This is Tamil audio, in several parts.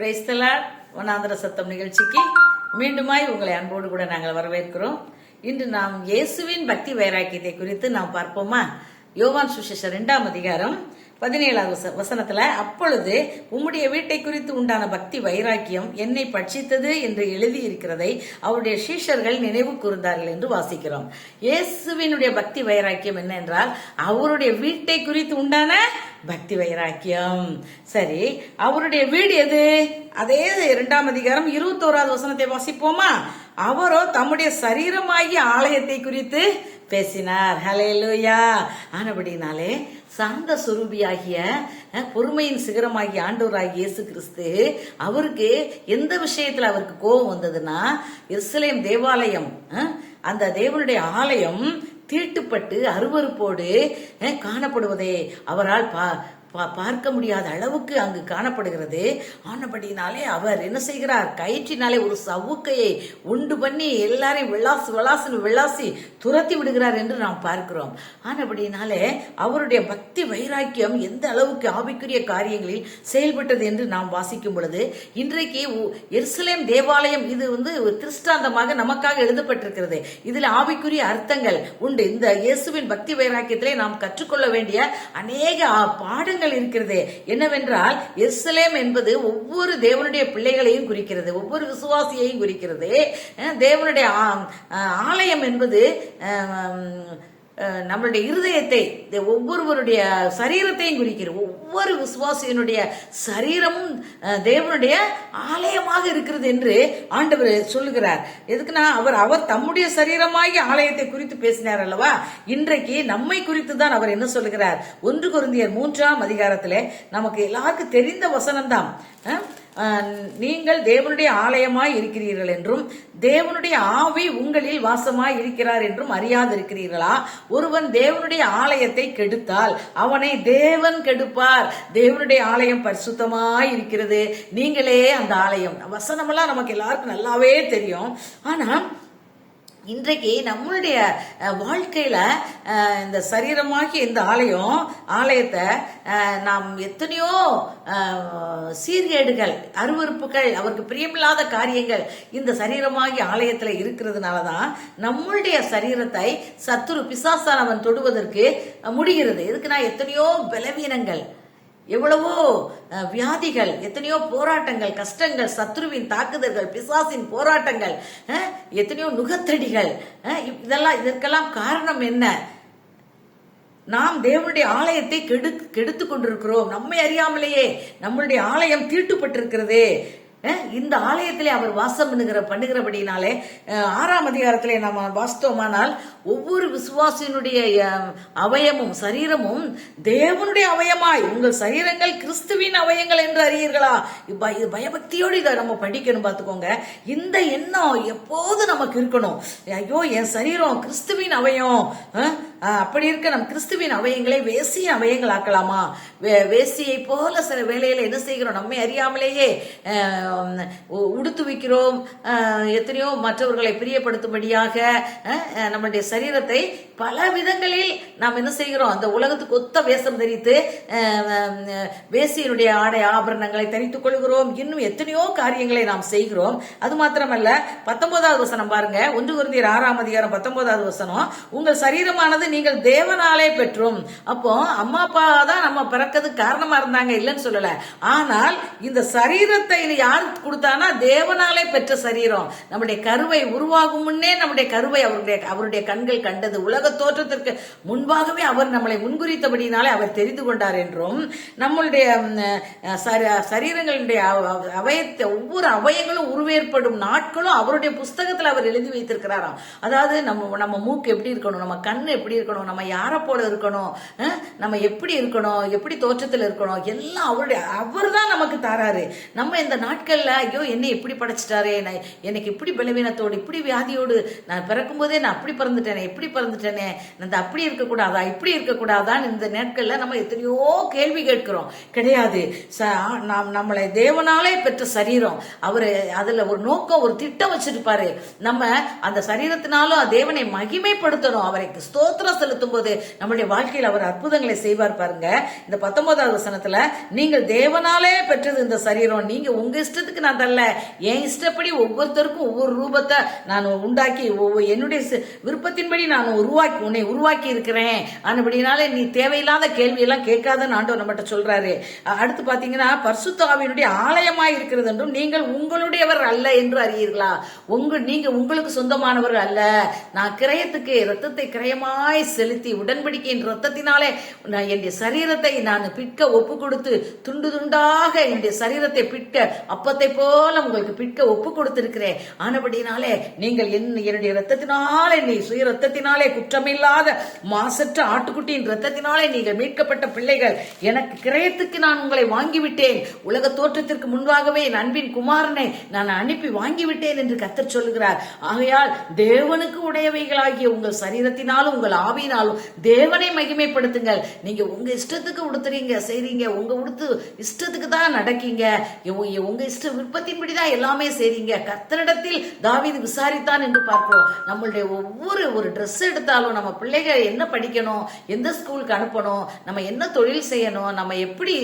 Praise the Lord. வனாந்தர சத்தம் நிகழ்ச்சிக்கு மீண்டுமாய் உங்களை அன்போடு கூட நாங்கள் வரவேற்கிறோம். இன்று நாம் இயேசுவின் பக்தி வைராக்கியத்தை குறித்து நாம் பார்ப்போமா? யோவான் சுவிசேஷம் 2ஆம் அதிகாரம் 17வது வசனத்துல, அப்பொழுது உம்முடைய வீட்டை குறித்து உண்டான பக்தி வைராக்கியம் என்னை பட்சித்தது என்று எழுதியிருக்கிறதை அவருடைய சீஷர்கள் நினைவு கூர்ந்தார்கள் என்று வாசிக்கிறோம். இயேசுவினுடைய பக்தி வைராக்கியம் என்ன என்றால் அவருடைய வீட்டை குறித்து உண்டான பக்தி வைராக்கியம். சரி, அவருடைய வீடு எது? அதே 2ஆம் அதிகாரம் 21வது வசனத்தை வாசிப்போமா? அவரோ தம்முடைய சரீரமாகிய ஆலயத்தை குறித்து பேசினார். ஹல்லேலூயா. ஆனபடினாலே சாந்த சுரூபியாகிய பொறுமையின் சிகரமாகிய ஆண்டவராகிய இயேசு கிறிஸ்து அவருக்கு எந்த விஷயத்துல அவருக்கு கோபம் வந்ததுன்னா, எருசலேம் தேவாலயம், அந்த தேவனுடைய ஆலயம் தீட்டுப்பட்டு அருவருப்போடு காணப்படுவதை அவரால் பார்க்க முடியாத அளவுக்கு அங்கு காணப்படுகிறது. ஆனபடினாலே அவர் என்ன செய்கிறார்? கயிற்றினாலே ஒரு சவுக்கையை உண்டு பண்ணி எல்லாரையும் விளாசி துரத்தி விடுகிறார் என்று நாம் பார்க்கிறோம். ஆனபடினாலே அவருடைய பக்தி வைராக்கியம் எந்த அளவுக்கு ஆவிக்குரிய காரியங்களில் செயல்பட்டது என்று நாம் வாசிக்கும் பொழுது, இன்றைக்கு எருசலேம் தேவாலயம் இது திருஷ்டாந்தமாக நமக்காக எழுதப்பட்டிருக்கிறது. இதில் ஆவிக்குரிய அர்த்தங்கள் உண்டு. இந்த இயேசுவின் பக்தி வைராக்கியத்திலே நாம் கற்றுக்கொள்ள வேண்டிய அநேக பாடங்கள் இருக்கிறது. என்னவென்றால், எருசலேம் என்பது ஒவ்வொரு தேவனுடைய பிள்ளைகளையும் குறிக்கிறது, ஒவ்வொரு விசுவாசியையும் குறிக்கிறது. தேவனுடைய ஆலயம் என்பது நம்மளுடைய இருதயத்தை, ஒவ்வொருவருடைய சரீரத்தையும் குறிக்கிறது. ஒவ்வொரு விசுவாசியினுடைய சரீரமும் தேவனுடைய ஆலயமாக இருக்கிறது என்று ஆண்டவர் சொல்லுகிறார். எதுக்குன்னா, அவர் தம்முடைய சரீரமாகி ஆலயத்தை குறித்து பேசினார் அல்லவா? இன்றைக்கு நம்மை குறித்து தான் அவர் என்ன சொல்லுகிறார்? 1 கொரிந்தியர் 3ஆம் அதிகாரத்திலே நமக்கு எல்லாருக்கும் தெரிந்த வசனம்தான். நீங்கள் தேவனுடைய ஆலயமாய் இருக்கிறீர்கள் என்றும் தேவனுடைய ஆவி உங்களில் வாசமாய் இருக்கிறார் என்றும் அறியாதிருக்கிறீர்களா? ஒருவன் தேவனுடைய ஆலயத்தை கெடுத்தால் அவனை தேவன் கெடுப்பார். தேவனுடைய ஆலயம் பரிசுத்தமாய் இருக்கிறது, நீங்களே அந்த ஆலயம். வசனமெல்லாம் நமக்கு எல்லாருக்கும் நல்லாவே தெரியும். ஆனா இன்றைக்கு நம்மளுடைய வாழ்க்கையில இந்த சரீரமாகி இந்த ஆலயத்தை நாம் எத்தனையோ சீர்கேடுகள், அருவருப்புகள், அவருக்கு பிரியமில்லாத காரியங்கள் இந்த சரீரமாகி ஆலயத்துல இருக்கிறதுனாலதான் நம்மளுடைய சரீரத்தை சத்துரு பிசாசானவன் தொடுவதற்கு முடிகிறது. எதுக்குன்னா, எத்தனையோ பலவீனங்கள், எவ்வளவோ வியாதிகள், எத்தனையோ போராட்டங்கள், கஷ்டங்கள், சத்ருவின் தாக்குதல்கள், பிசாசின் போராட்டங்கள், எத்தனையோ நுகத்தடிகள், இதற்கெல்லாம் காரணம் என்ன? நாம் தேவனுடைய ஆலயத்தை கெடுத்து கொண்டிருக்கிறோம். நம்மை அறியாமலேயே நம்மளுடைய ஆலயம் தீட்டுப்பட்டிருக்கிறது. இந்த ஆலயத்திலே அவர் வாசம் பண்ணுகிறபடினாலே 6ஆம் அதிகாரத்திலே நாம் வாசித்தோமானால், ஒவ்வொரு விசுவாசியினுடைய அவயமும் சரீரமும் தேவனுடைய அவயமாய், உங்கள் சரீரங்கள் கிறிஸ்துவின் அவயங்கள் என்று அறியீர்களா? பயபக்தியோடு இதை நம்ம படிக்கணும். பார்த்துக்கோங்க, இந்த எண்ணம் எப்போது நமக்கு இருக்கணும். ஐயோ, என் சரீரம் கிறிஸ்துவின் அவயம், அப்படி இருக்க நம் கிறிஸ்துவின் அவயங்களை வேசியின் அவயங்கள் ஆக்கலாமா? வேசியை போல சில வேலையில என்ன செய்கிறோம்? நம்மை அறியாமலேயே உடுத்து வைக்கிறோம். எத்தனையோ மற்றவர்களை பிரியப்படுத்தும்படியாக நம்முடைய சரீரத்தை பல விதங்களில் நாம் என்ன செய்கிறோம்? அந்த உலகத்துக்கு ஒத்த வேஷம் தரித்து வேசியினுடைய ஆடை ஆபரணங்களை தரித்துக் கொள்கிறோம். இன்னும் எத்தனையோ காரியங்களை நாம் செய்கிறோம். அது மாத்திரமல்ல, 19வது வசனம் பாருங்க. 1 கொரிந்தியர் 6ஆம் அதிகாரம் 19வது வசனம், உங்கள் சரீரமானது நீங்கள் தேவனாலே பெற்றும். அப்போ அம்மா அப்பா தான் நம்ம பிறக்கிறதுக்கு காரணமா இருந்தாங்க, இல்லைன்னு சொல்லல. ஆனால் இந்த சரீரத்தை யார் கொடுத்தானா? தேவனாலே பெற்ற சரீரம். நம்முடைய கருவை உருவாகும் முன்னே நம்முடைய கருவை அவருடைய கண்கள் கண்டது. உலக தோற்றத்திற்கு முன்பாகவே அவர் நம்மளை முன்குறித்தபடினாலே அவர் தெரிந்து கொண்டார் என்றும், நம்மளுடைய சரீரங்களுடைய அவயத்தை, ஒவ்வொரு அவயங்களும் உருவேற்படும் நாட்களும் அவருடைய புஸ்தகத்தில் அவர் எழுதி வைத்திருக்கிறாராம். அதாவது நம்ம மூக்கு எப்படி இருக்கணும், நம்ம கண்ணு எப்படி இருக்கணும், நம்ம யாரை போல இருக்கணும், நம்ம எப்படி இருக்கணும், எப்படி தோற்றத்தில் இருக்கணும், எல்லாம் அவர் தான் நமக்கு தாராரு. நம்ம இந்த நாட்கள்ல, ஐயோ என்னை எப்படி படைச்சிட்டாரே, எனக்கு இப்படி பலவீனத்தோடு, இப்படி வியாதியோடு நான் பிறக்கும் போதே நான் அப்படி பிறந்துட்டேனே, எப்படி பிறந்துட்டேனே, நான் அப்படி இருக்கக்கூடாதா, இப்படி இருக்கக்கூடாதான், இந்த நாட்கள்ல நம்ம எத்தனையோ கேள்வி கேட்கிறோம். கிடையாது, நம்மளை தேவனாலே பெற்ற சரீரம். அவரு அதுல ஒரு நோக்கம், ஒரு திட்டம் வச்சிருப்பாரு. நம்ம அந்த சரீரத்தினாலும் தேவனை மகிமைப்படுத்தணும், அவருக்கு ஸ்தோத்திரம் கவனம் செலுத்தும் போது நம்முடைய வாழ்க்கையில் அவர் அற்புதங்களை செய்வார் பாருங்க. இந்த 19வது வசனத்துல, நீங்கள் தேவனாலே பெற்றது இந்த சரீரம், நீங்க உங்க இஷ்டத்துக்கு நான் தரல, என் இஷ்டப்படி ஒவ்வொருத்தருக்கும் ஒவ்வொரு ரூபத்தை நான் உண்டாக்கி என்னுடைய விருப்பத்தின்படி நான் உன்னை உருவாக்கி இருக்கிறேன். ஆனபடினாலே நீ தேவையில்லாத கேள்வி எல்லாம் கேட்காதன்னு ஆண்டவர் நம்மகிட்ட சொல்றாரு. அடுத்து பாத்தீங்கன்னா, பரிசுத்த ஆவியினுடைய ஆலயமாய் இருக்கிறது என்றும் நீங்கள் உங்களுடையவர் அல்ல என்று அறியீர்களா. நீங்க உங்களுக்கு சொந்தமானவர்கள் அல்ல. நான் கிரயத்துக்கு ரத்தத்தை கிரயமாய் செலுத்தி உடன்படிக்கையின் ரத்தத்தினாலே என்னுடைய சரீரத்தை நான் பிற்க ஒப்பு கொடுத்து துண்டு துண்டாக என்னுடைய சரீரத்தை பிற்க அப்பத்தை போல உங்களுக்கு பிற்க ஒப்பு கொடுத்திருக்கிறேன். ஆனபடினாலே நீங்கள் என்னுடைய ரத்தத்தினாலே, நீ சுய ரத்தத்தினாலே, குற்றமில்லாத மாசற்ற ஆட்டுக்குட்டியின் ரத்தத்தினாலே நீங்கள் மீட்கப்பட்ட பிள்ளைகள். எனக்கு கிரயத்துக்கு நான் உங்களை வாங்கிவிட்டேன். உலக தோற்றத்திற்கு முன்பாகவே என் அன்பின் குமாரனை நான் அனுப்பி வாங்கிவிட்டேன் என்று கர்த்தர் சொல்லுகிறார். ஆகையால் தேவனுக்கு உடையவைகளாகிய உங்கள் சரீரத்தினாலும் உங்கள் ஆவியினாலும் தேவனை மகிமைப்படுத்துங்கள். நீங்க உங்க இஷ்டத்துக்கு உடுத்துறீங்க, செய்றீங்க, உங்க உடுத்து இஷ்டத்துக்கு தான் நடக்கீங்க, உங்க இஷ்ட விருப்பத்தின்படிதான் எல்லாமே செய்றீங்க. கர்த்தரிடத்தில் தாவீது விசாரித்தான் என்று பார்க்கிறோம். நம்மளுடைய ஒரு ட்ரெஸ் எடுத்தாலும், நம்ம பிள்ளைகள் என்ன படிக்கணும், எந்த ஸ்கூலுக்கு அனுப்பணும், நம்ம என்ன தொழில் செய்யணும், நம்ம எப்படி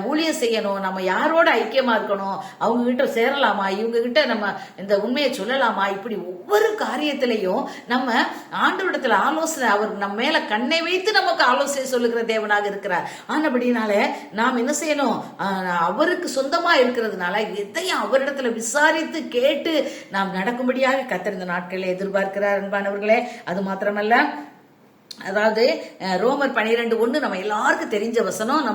ஊழியம் செய்யணும், நம்ம யாரோட ஐக்கியமா இருக்கணும், அவங்க கிட்ட சேரலாமா, இவங்க கிட்ட நம்ம இந்த உண்மையை சொல்லலாமா, இப்படி ஒவ்வொரு காரியத்திலையும் நம்ம ஆண்டவரிடத்துல ஆலோசனை, அவர் நம்ம மேல கண்ணை வைத்து நமக்கு ஆலோசனை சொல்லுகிற தேவனாக இருக்கிறார். ஆனபடினால நாம் என்ன செய்யணும், அவருக்கு சொந்தமா இருக்கிறதுனால எதையும் அவரிடத்துல விசாரித்து கேட்டு நாம் நடக்கும்படியாக கர்த்தர் இந்த நாட்களில் எதிர்பார்க்கிறார் அன்பானவர்களே. அது மாத்திரமல்ல, அதாவது ரோமர் 12:1 நம்ம எல்லாருக்கும் தெரிஞ்ச வசனம்.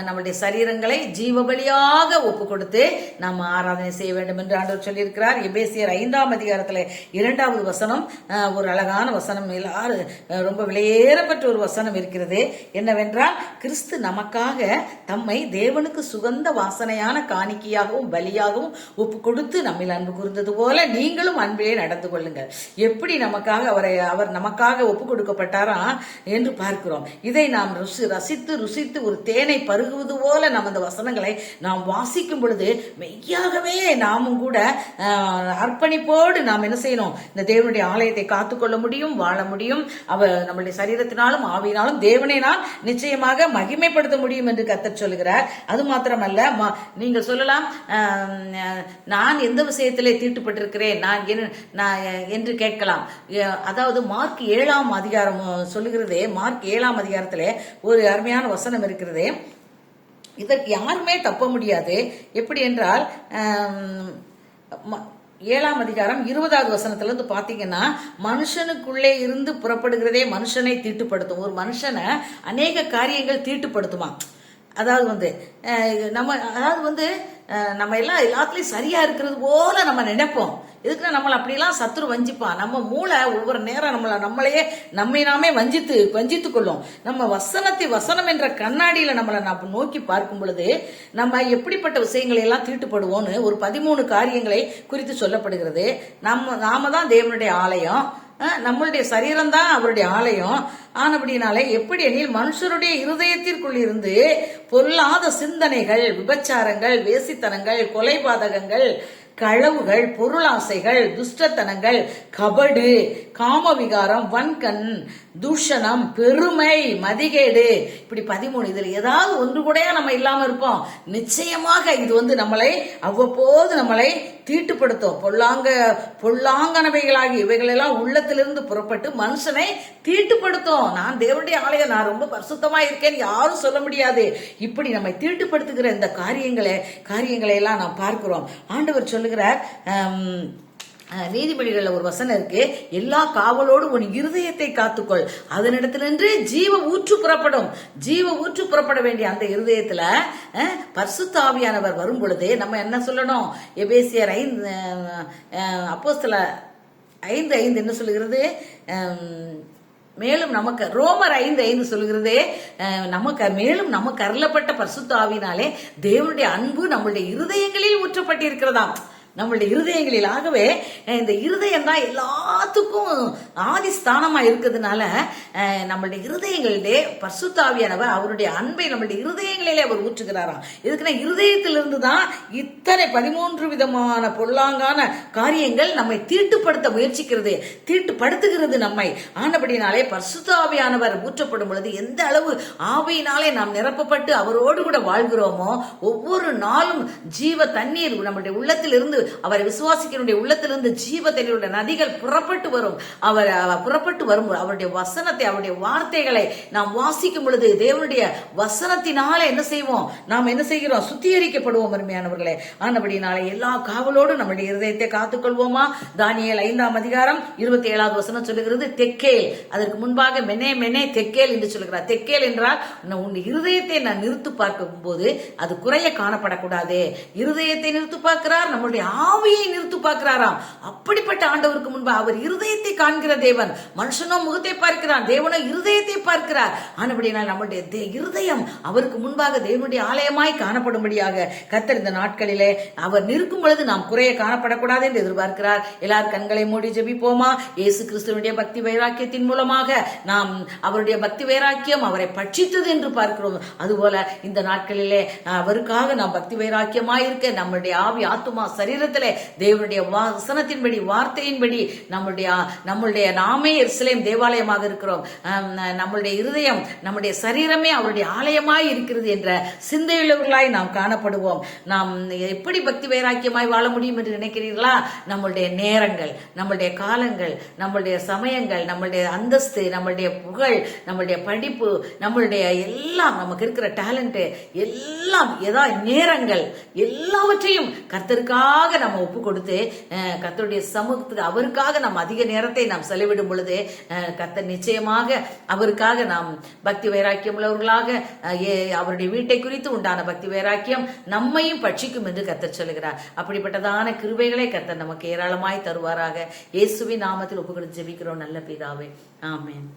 நம்முடைய சரீரங்களை ஜீவபலியாக ஒப்பு கொடுத்து நம்ம ஆராதனை செய்ய வேண்டும் என்று ஆண்டவர் சொல்லியிருக்கிறார். எபேசியர் 5ஆம் அதிகாரத்துல 2வது வசனம் ஒரு அழகான வசனம், எல்லாரும் ரொம்ப விலையேறப்பட்ட ஒரு வசனம் இருக்கிறது. என்னவென்றால், கிறிஸ்து நமக்காக தம்மை தேவனுக்கு சுகந்த வாசனையான காணிக்கையாகவும் பலியாகவும் ஒப்பு கொடுத்து நம்மில் அன்பு கூர்ந்தது போல நீங்களும் அன்பிலே நடந்து கொள்ளுங்கள். எப்படி அவர் நமக்காக ஒப்பு கொடுக்கப்பட்டாரோ என்று பார்க்கிறோம். இதை நாம் ரசித்து ஒரு தேனை பருகுவது போல நம்ம இந்த வசனங்களை நாம் வாசிக்கும் பொழுது மெய்யாகவே நாமும் கூட அர்ப்பணிப்போடு நாம் என்ன செய்யணும், இந்த தேவனுடைய ஆலயத்தை காத்துக்கொள்ள முடியும், வாழ முடியும். அவர் நம்முடைய சரீரத்தினாலும் ஆவியினாலும் தேவனை நான் நிச்சயமாக மகிமைப்படுத்த முடியும் என்று கர்த்தர் சொல்லுகிறார். அது மாத்திரமல்ல, நீங்கள் சொல்லலாம், நான் எந்த விஷயத்திலே தீட்டுப்பட்டிருக்கிறேன் நான் என்று கேட்கலாம். அதாவது மார்க் 7ஆம் அதிகாரம் சொல்லுகிறதே, மார்க் 7ஆம் அதிகாரத்திலே ஒரு அருமையான வசனம் இருக்கிறது. இதற்கு யாருமே தப்ப முடியாது. எப்படி என்றால், 7ஆம் அதிகாரம் 20வது வசனத்துல இருந்து பாத்தீங்கன்னா, மனுஷனுக்குள்ளே இருந்து புறப்படுகிறதே மனுஷனை தீட்டுப்படுத்தும். ஒரு மனுஷனை அநேக காரியங்கள் தீட்டுப்படுத்துமா. அதாவது நம்ம எல்லாத்துலயும் சரியா இருக்கிறது போல நம்ம நினைப்போம். இதுக்கு நம்மள அப்படிலாம் சத்துரு வஞ்சிப்பான். நம்ம மூளை ஒவ்வொரு நேரம் நம்மளையே நாமே வஞ்சித்து கொள்ளும். நம்ம வசனம் என்ற கண்ணாடியில நம்மளை நோக்கி பார்க்கும் பொழுது நம்ம எப்படிப்பட்ட விஷயங்களை எல்லாம் தீட்டுப்படுவோம்னு ஒரு 13 காரியங்களை குறித்து சொல்லப்படுகிறது. நாம தான் தேவனுடைய ஆலயம், நம்மளுடைய சரீரம் தான் அவருடைய ஆலயம். ஆனபடினாலே எப்படி எனில், மனுஷருடைய இருதயத்திற்குள் இருந்து பொல்லாத சிந்தனைகள், விபச்சாரங்கள், வேசித்தனங்கள், கொலைபாதகங்கள், களவுகள், பொருளாசைகள், துஷ்டத்தனங்கள், கபடு, காமவிகாரம், வன்கண், தூஷணம், பெருமை, மதிகேடு, இப்படி 13. இதுல ஏதாவது ஒன்று கூட நம்ம இல்லாம இருப்போம். நிச்சயமாக இது நம்மளை அவ்வப்போது நம்மளை தீட்டுப்படுத்தும். பொல்லாங்கனவைகளாகி இவைகளெல்லாம் உள்ளத்திலிருந்து புறப்பட்டு மனுஷனை தீட்டுப்படுத்தும். நான் தேவனுடைய ஆலயம், நான் ரொம்ப பரிசுத்தமா இருக்கேன் யாரும் சொல்ல முடியாது. இப்படி நம்மை தீட்டுப்படுத்துகிற இந்த காரியங்களை எல்லாம் நாம் பார்க்கிறோம். ஆண்டவர் சொல்லுகிறார், நீதிபதிகள்ல ஒரு வசனம் இருக்கு, எல்லா காவலோடு உன் இருதயத்தை காத்துக்கொள், அதனிடத்திலிருந்து ஜீவ ஊற்று புறப்படும். ஜீவ ஊற்று புறப்பட வேண்டிய அந்த இருதயத்துல பரிசுத்த ஆவியானவர் வரும் பொழுது நம்ம என்ன சொல்லணும்? எபேசியர் 5 அப்போஸ்தலர் 5:5 என்ன சொல்லுகிறது? மேலும் நமக்கு ரோமர் 5:5 சொல்லுகிறது, நமக்கு அருளப்பட்ட பரிசுத்த ஆவியினாலே தேவனுடைய அன்பு நம்முடைய இருதயங்களில் ஊற்றப்பட்டிருக்கிறதாம். நம்மளுடைய இருதயங்களில். ஆகவே இந்த இருதயம் தான் எல்லாத்துக்கும் ஆதி ஸ்தானமா இருக்கிறதுனால நம்மளுடைய இருதயங்களிலே பரிசுத்த அவருடைய அன்பை நம்மளுடைய இருதயங்களிலே அவர் ஊற்றுகிறாராம். இதுக்குன்னா இருதயத்திலிருந்து தான் இத்தனை 13 விதமான பொல்லாங்கான காரியங்கள் நம்மை தீட்டுப்படுத்த முயற்சிக்கிறது, தீட்டுப்படுத்துகிறது நம்மை. ஆனபடினாலே பரிசுத்த ஆவியானவர் ஊற்றப்படும் பொழுது எந்த அளவு ஆவியினாலே நாம் நிரப்பப்பட்டு அவரோடு கூட வாழ்கிறோமோ, ஒவ்வொரு நாளும் ஜீவ தண்ணீர் நம்முடைய உள்ளத்திலிருந்து, அவரை விசுவாசிக்கிறவருடைய உள்ளத்திலிருந்து ஜீவ தண்ணீருடைய நதிகள் புறப்பட்டு வரும். அவர் புறப்பட்டு வரும் அவருடைய வசனத்தை, அவருடைய வார்த்தைகளை நாம் வாசிக்கும் பொழுது தேவனுடைய வசனத்தினாலே என்ன செய்வோம், நாம் என்ன செய்கிறோம், சுத்திகரிக்கப்படுவோம் அருமையானவர்களே. ஆனபடினாலே எல்லா காவலோடு நம்முடைய இருதயத்தை காத்துக்கொள்வோமா. தானியேல் 5ஆம் அதிகாரம் 27வது வசனம் சொல்லுகிறது, தெக்கேல், அதற்கு முன்பாக மெனே மெனே தெக்கேல் என்று சொல்லுகிறார். தெக்கேல் என்றால் உன் இருதயத்தை நான் நிறுத்து பார்க்கும் போது அது குறைய காணப்படக்கூடாது. இருதயத்தை நிறுத்து பார்க்கிறார், நம்முடைய ஆவியை நிறுத்து பார்க்கிறாராம். அப்படிப்பட்ட ஆண்டவருக்கு முன்பாக அவர் இருதயத்தை காண்கிற தேவன். மனுஷனோ முகத்தை பார்க்கிறான், தேவனோ இருதயத்தை பார்க்கிறார். ஆனபடியால் நம்முடைய இருதயம் அவருக்கு முன்பாக தேவனுடைய ஆலயமாய் காணப்படும்படியாக கர்த்தர் இந்த நாட்களிலே அவர் நிற்கும் பொழுது நாம் குறைய காணப்படக்கூடாது என்று எதிர்பார்க்கிறார். எல்லார் கண்களை மூடி ஜெபிப்போமா. இயேசு கிறிஸ்துவனுடைய பக்தி வைராக்கியத்தின் மூலமாக நாம் அவருடைய பக்தி வைராக்கியம் அவரை பட்சித்தது என்று பார்க்கிறோம். அதுபோல இந்த நாட்களிலே அவருக்காக நாம் பக்தி வைராக்கியமாயிருக்க நம்முடைய ஆவி ஆத்துமா சரீரத்திலே தேவனுடைய வசனத்தின்படி வார்த்தையின்படி நம்முடைய நாமே எருசலேம் தேவாலயமாக இருக்கிறோம். நம்முடைய இருதயம் நம்முடைய சரீரமே அவருடைய ஆலயமாய் இருக்கிறது என்ற சிந்தையுள்ளவர்களாய் நாம் காணப்படுவோம். நாம் எப்படி பக்தி வைராக்கியமாய் வாழ முடியும் என்று நினைக்கிறீர்களா? நம்முடைய நேரங்கள், நம்முடைய காலங்கள், நம்முடைய சமயங்கள், நம்முடைய அந்தஸ்து, நம்முடைய புகழ், நம்முடைய படிப்பு, நம்மளுடைய எல்லாம், நமக்கு இருக்கிற டேலண்ட் எல்லாம், ஏதாவது நேரங்கள் எல்லாவற்றையும் கர்த்தருக்காக நம்ம ஒப்பு கொடுத்து கர்த்தருடைய சமூகத்துக்கு அவருக்காக நாம் அதிக நேரத்தை நாம் செலவிடும் பொழுது கர்த்தர் நிச்சயமாக அவருக்காக நாம் பக்தி வைராக்கியம் உள்ளவர்களாக அவருடைய வீட்டை குறித்து உண்டான பக்தி வைராக்கியம் நம்மையும் பட்சிக்கும் என்று கர்த்தர் சொல்லுகிறார். அப்படிப்பட்டதான கிருபைகளை கர்த்தர் நமக்கு ஏராளமாய் தருவாராக. இயேசுவின் நாமத்தில் ஒப்பு கொடுத்து ஜெபிக்கிறோம் நல்ல பிதாவே, ஆமென்.